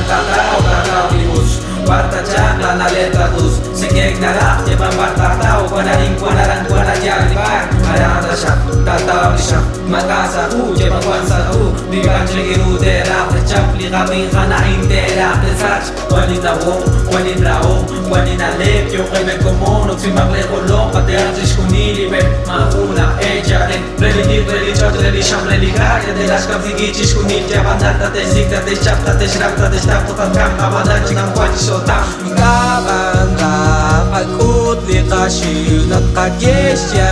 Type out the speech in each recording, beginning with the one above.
tatao libus Barta chakla na letra tus Sikek na rak Jepan barta tao Kwanaring kwanaran kwanajalibar Arata siya Tatao ni siya Magkasa hu Jepan kwansa hu Diban chigiru derak Chapli kami kanain derak Desach Wanin na wong Wanin na wong Wanin na lep Yung kay may kumonog Si Makle Kolong Kateatis kunili Ben Makuna Eja Den Religiv Religion Relisham Religaya De las kamsigichis kunil Jepan Tates Zik Tates Chap Tates Rap Tates Tap Tutan Kam Kabadan Chikang Kwanchis Kabanda Pagkut li kasyu Nakagesya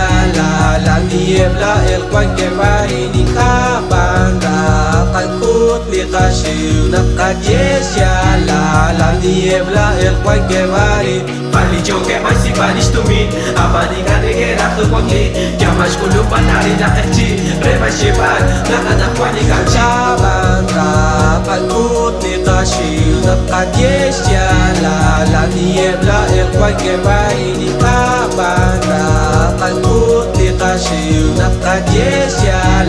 La niebla el cualquier baini Kabanda Pagkut li kasyu Nakagesya La niebla el cualquier baini Bali joke masih balis tumin Abadi ngane gerak tu kwangli Jamas kulupan nari nak eci Reba shebat Nakana kwani kaci Kabanda Pagkut li kasyu Nakagesya La niebla el cualquier baini Kabanda Pagkut li kasyu Nakagesya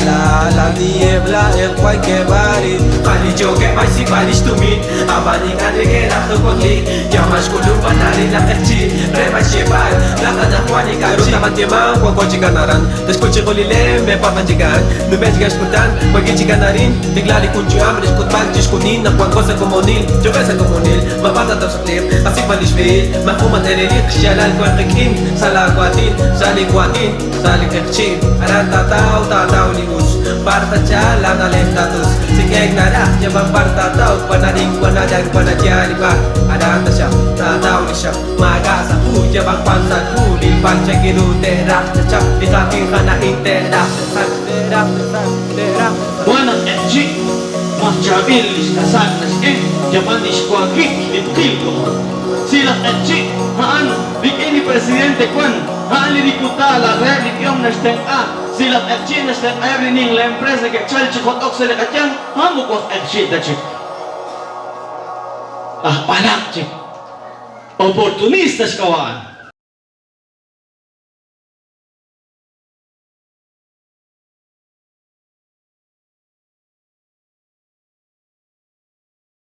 La niebla el cualquier baini Bali joke masih balis tumin Abadi ngane gerak tu kwangli Jamas kulupan nari nak eci Reba shebat Nakana kwani kaci Taman tiamang kwa kwa chikanaran Deskuche kolile me papanjigan No me digas escutan Wagi chikanarin Tiglali kunchuam Reskut bagchis kunin Na kwa cosa comunil Jogasa comunil Mapata tau saklip Asik balishvil Mafuman tererit Kshalal kwa kikin Salakwatin Salikwatin Salik ekchin Aran tatao libus Barta chala na lentatus Sikeg na rak Jabang barta tau Panaring panajan panajalibar Aran ta siya Tatao ni siya Magasa hu Jabang pansat hu Lilpan cekiru terak Cecap Dikaking kanahin terak Terak Buenas noches, Machiavellis kasanas Japanis kuagik litkilko Sila haan Bikini presidente kwan Haan lirikutala Relik yung nasteng Sila nasteng everything la empresa que chalchi kotok sila katyang Hamu kwa dachik panak chik Oportunistas kawan